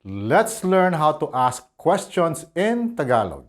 Let's learn how to ask questions in Tagalog.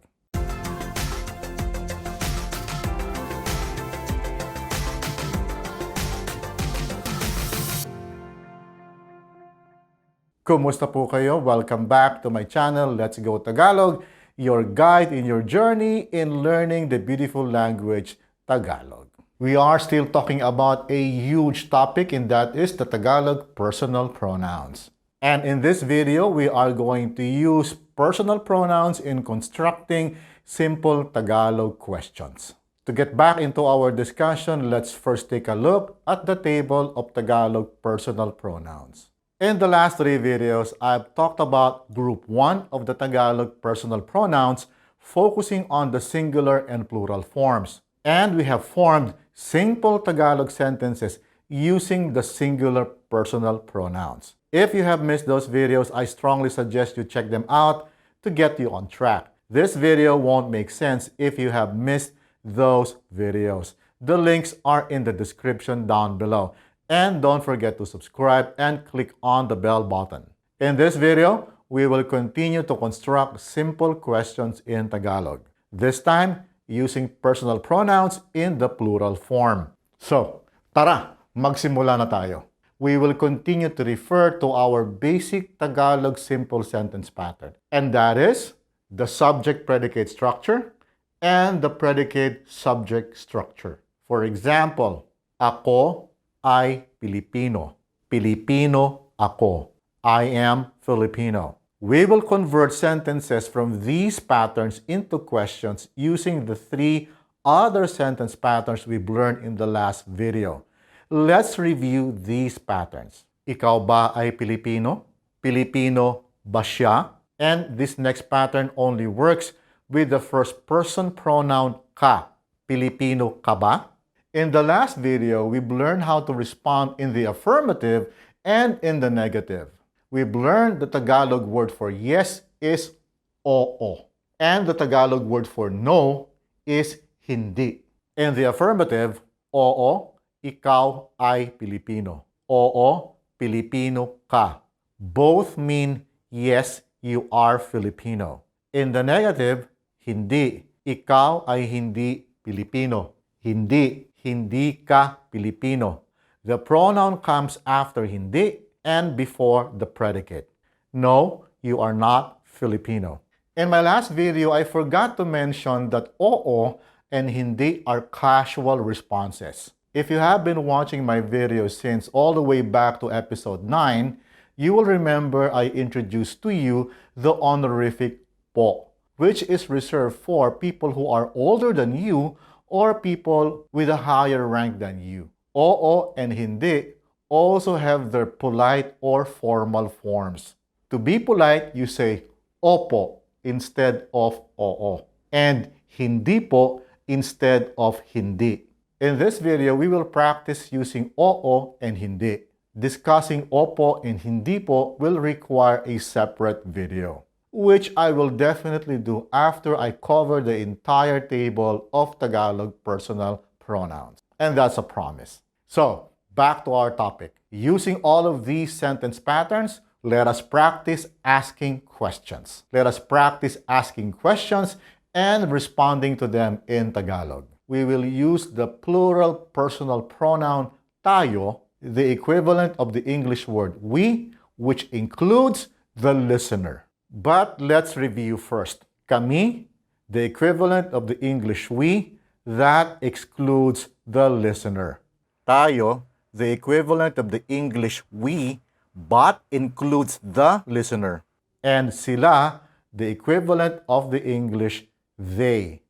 Kumusta po kayo? Welcome back to my channel, Let's Go Tagalog, your guide in your journey in learning the beautiful language Tagalog. We are still talking about a huge topic, and that is the Tagalog personal pronouns. And in this video, we are going to use personal pronouns in constructing simple Tagalog questions. To get back into our discussion, let's first take a look at the table of Tagalog personal pronouns. In the last 3 videos, I've talked about Group 1 of the Tagalog personal pronouns, focusing on the singular and plural forms. And we have formed simple Tagalog sentences using the singular personal pronouns. If you have missed those videos, I strongly suggest you check them out to get you on track. This video won't make sense if you have missed those videos. The links are in the description down below. And don't forget to subscribe and click on the bell button. In this video, we will continue to construct simple questions in Tagalog. This time, using personal pronouns in the plural form. So, tara, magsimula na tayo. We will continue to refer to our basic Tagalog simple sentence pattern. And that is the subject-predicate structure and the predicate-subject structure. For example, ako ay Pilipino. Pilipino ako. I am Filipino. We will convert sentences from these patterns into questions using the 3 other sentence patterns we've learned in the last video. Let's review these patterns. Ikaw ba ay Pilipino? Pilipino ba siya? And this next pattern only works with the first person pronoun ka. Pilipino ka ba? In the last video, we've learned how to respond in the affirmative and in the negative. We've learned the Tagalog word for yes is oo, and the Tagalog word for no is hindi. In the affirmative, oo, ikaw ay Pilipino. Oo, Pilipino ka. Both mean yes, you are Filipino. In the negative, hindi, ikaw ay hindi Pilipino. Hindi ka Pilipino. The pronoun comes after hindi and before the predicate. No, you are not Filipino. In my last video, I forgot to mention that oo and hindi are casual responses. If you have been watching my videos since all the way back to episode 9, you will remember I introduced to you the honorific po, which is reserved for people who are older than you or people with a higher rank than you. Oo and hindi also have their polite or formal forms. To be polite, you say opo instead of oo, and hindi po instead of hindi. In this video, we will practice using oo and hindi. Discussing opo and hindi po will require a separate video, which I will definitely do after I cover the entire table of Tagalog personal pronouns. And that's a promise. So, back to our topic. Using all of these sentence patterns, let us practice asking questions. Let us practice asking questions and responding to them in Tagalog. We will use the plural personal pronoun tayo, the equivalent of the English word we, which includes the listener. But let's review first. Kami, the equivalent of the English we, that excludes the listener. Tayo, the equivalent of the English we, but includes the listener. And sila, the equivalent of the English they.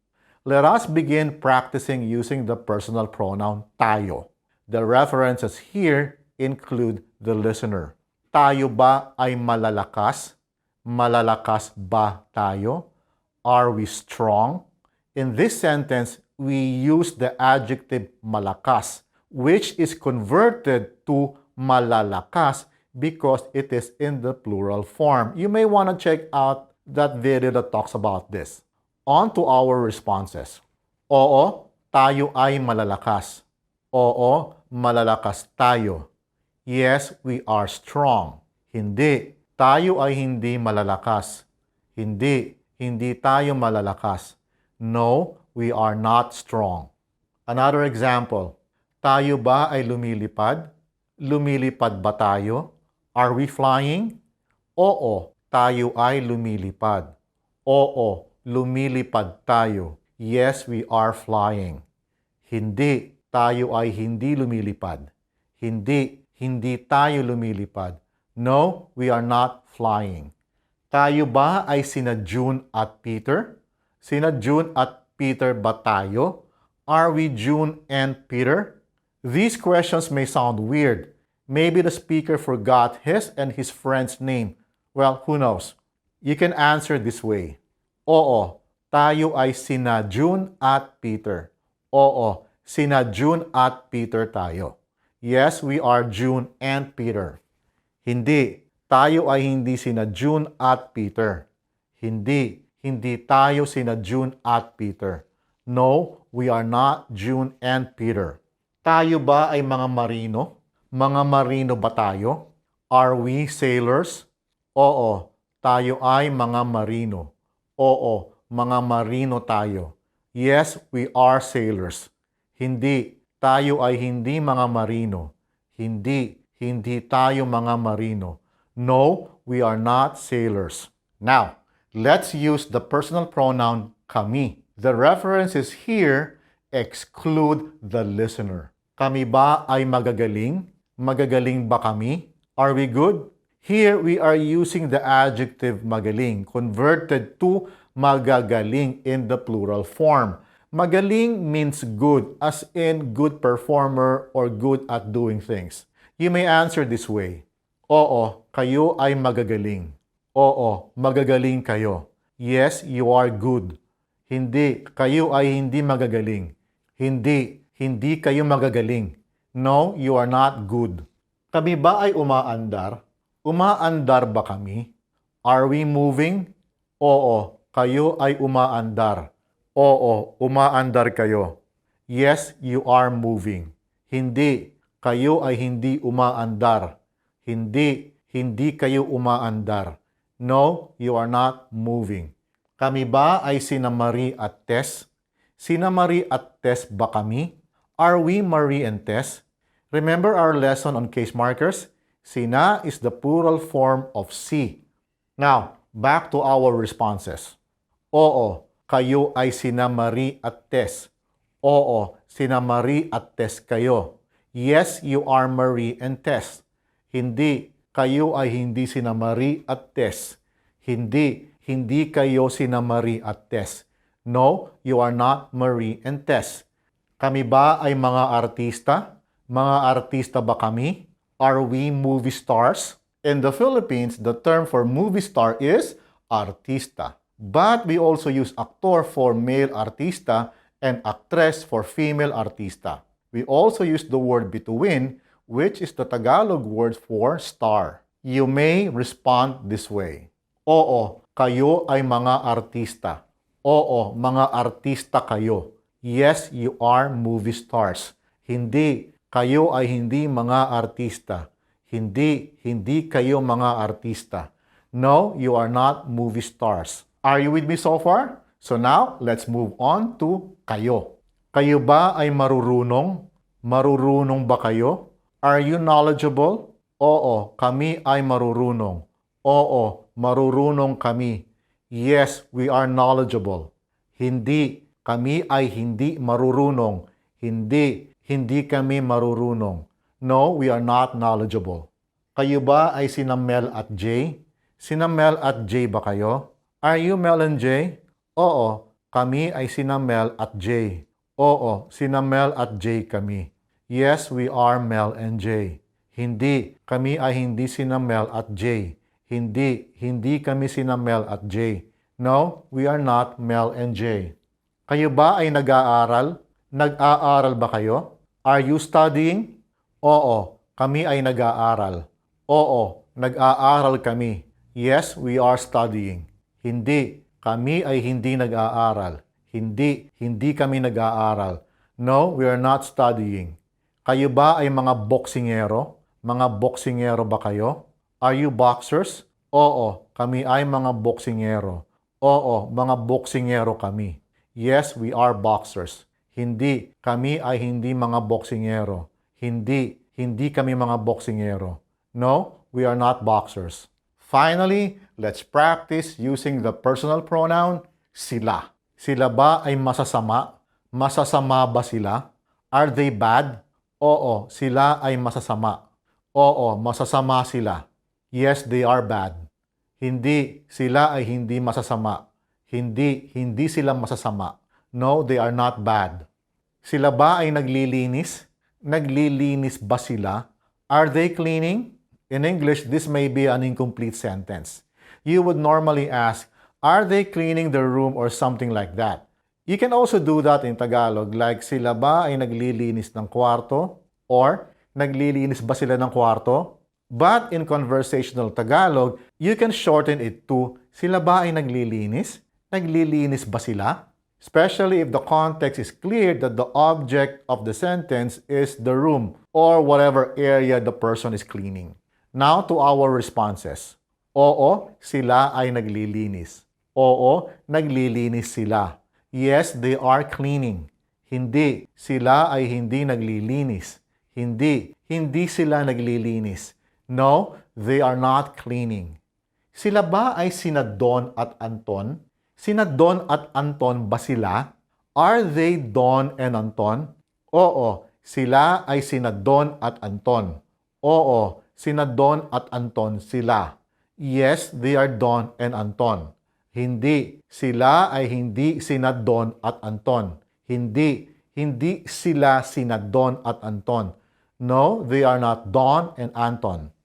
Let us begin practicing using the personal pronoun tayo. The references here include the listener. Tayo ba ay malalakas? Malalakas ba tayo? Are we strong? In this sentence, we use the adjective malakas, which is converted to malalakas because it is in the plural form. You may want to check out that video that talks about this. On to our responses. Oo, tayo ay malalakas. Oo, malalakas tayo. Yes, we are strong. Hindi, Tayo ay hindi malalakas. Hindi tayo malalakas. No, we are not strong. Another example. Tayo ba ay lumilipad? Lumilipad ba tayo? Are we flying? Oo, tayo ay lumilipad. Oo, lumilipad tayo. Yes, we are flying. Hindi, tayo ay hindi lumilipad. Hindi tayo lumilipad. No, we are not flying. Tayo ba ay sina June at Peter? Sina June at Peter ba tayo? Are we June and Peter? These questions may sound weird. Maybe the speaker forgot his and his friend's name. Well, who knows? You can answer this way. Oo, tayo ay sina June at Peter. Oo, sina June at Peter tayo. Yes, we are June and Peter. Hindi, tayo ay hindi sina June at Peter. Hindi tayo sina June at Peter. No, we are not June and Peter. Tayo ba ay mga marino? Mga marino ba tayo? Are we sailors? Oo, tayo ay mga marino. Oo, mga marino tayo. Yes, we are sailors. Hindi, tayo ay hindi mga marino. Hindi tayo mga marino. No, we are not sailors. Now, let's use the personal pronoun kami. The references here exclude the listener. Kami ba ay magagaling? Magagaling ba kami? Are we good? Here, we are using the adjective magaling, converted to magagaling in the plural form. Magaling means good, as in good performer or good at doing things. You may answer this way. Oo, kayo ay magagaling. Oo, magagaling kayo. Yes, you are good. Hindi, kayo ay hindi magagaling. Hindi kayo magagaling. No, you are not good. Kami ba ay umaandar? Umaandar ba kami? Are we moving? Oo, kayo ay umaandar. Oo, umaandar kayo. Yes, you are moving. Hindi, kayo ay hindi umaandar. Hindi kayo umaandar. No, you are not moving. Kami ba ay sina Marie at Tess? Sina Marie at Tess ba kami? Are we Marie and Tess? Remember our lesson on case markers? Sina is the plural form of si. Now, back to our responses. Oo, kayo ay sina Marie at Tess. Oo, sina Marie at Tess kayo. Yes, you are Marie and Tess. Hindi, kayo ay hindi sina Marie at Tess. Hindi kayo sina Marie at Tess. No, you are not Marie and Tess. Kami ba ay mga artista? Mga artista ba kami? Are we movie stars? In the Philippines, the term for movie star is artista. But we also use actor for male artista and actress for female artista. We also use the word bituwin, which is the Tagalog word for star. You may respond this way. Oo, kayo ay mga artista. Oo, mga artista kayo. Yes, you are movie stars. Hindi, kayo ay hindi mga artista. Hindi kayo mga artista. No, you are not movie stars. Are you with me so far? So now, let's move on to kayo. Kayo ba ay marurunong? Marurunong ba kayo? Are you knowledgeable? Oo, kami ay marurunong. Oo, marurunong kami. Yes, we are knowledgeable. Hindi, kami ay hindi marurunong. Hindi kami marurunong. No, we are not knowledgeable. Kayo ba ay sina Mel at Jay? Sina Mel at Jay ba kayo? Are you Mel and Jay? Oo, kami ay sina Mel at Jay. Oo, sina Mel at Jay kami. Yes, we are Mel and Jay. Hindi, kami ay hindi sina Mel at Jay. Hindi kami sina Mel at Jay. No, we are not Mel and Jay. Kayo ba ay nag-aaral? Nag-aaral ba kayo? Are you studying? Oo, kami ay nag-aaral. Oo, nag-aaral kami. Yes, we are studying. Hindi, kami ay hindi nag-aaral. Hindi kami nag-aaral. No, we are not studying. Kayo ba ay mga boksingero? Mga boksingero ba kayo? Are you boxers? Oo, kami ay mga boksingero. Oo, mga boksingero kami. Yes, we are boxers. Hindi, kami ay hindi mga boksingero. Hindi, hindi kami mga boksingero. No, we are not boxers. Finally, let's practice using the personal pronoun sila. Sila ba ay masasama? Masasama ba sila? Are they bad? Oo, sila ay masasama. Oo, masasama sila. Yes, they are bad. Hindi, sila ay hindi masasama. Hindi, hindi sila masasama. No, they are not bad. Sila ba ay naglilinis? Naglilinis ba sila? Are they cleaning? In English, this may be an incomplete sentence. You would normally ask, are they cleaning the room or something like that? You can also do that in Tagalog, like sila ba ay naglilinis ng kwarto? Or naglilinis ba sila ng kwarto? But in conversational Tagalog, you can shorten it to sila ba ay naglilinis? Naglilinis ba sila? Especially if the context is clear that the object of the sentence is the room or whatever area the person is cleaning. Now to our responses. Oo, sila ay naglilinis. Oo, naglilinis sila. Yes, they are cleaning. Hindi, sila ay hindi naglilinis. Hindi, hindi sila naglilinis. No, they are not cleaning. Sila ba ay sina Don at Anton? Sina Don at Anton ba sila? Are they Don and Anton? Oo, sila ay sina Don at Anton. Oo, sina Don at Anton sila. Yes, they are Don and Anton. Hindi, sila ay hindi sina Don at Anton. Hindi, hindi sila sina Don at Anton. No, they are not Don and Anton.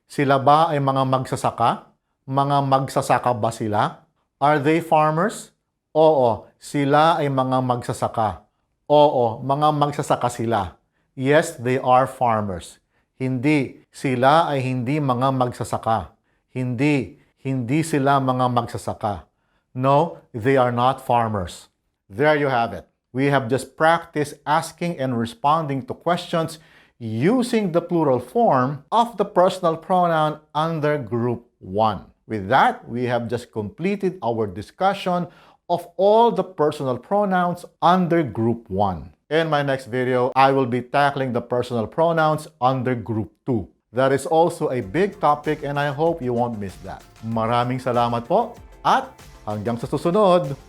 Sila ba ay mga magsasaka? Mga magsasaka ba sila? Are they farmers? Oo, sila ay mga magsasaka. Oo, mga magsasaka sila. Yes, they are farmers. Hindi, sila ay hindi mga magsasaka. Hindi, hindi sila mga magsasaka. No, they are not farmers. There you have it. We have just practiced asking and responding to questions using the plural form of the personal pronoun under group 1. With that, we have just completed our discussion of all the personal pronouns under group 1. In my next video, I will be tackling the personal pronouns under group 2. That is also a big topic and I hope you won't miss that. Maraming salamat po at hanggang sa susunod!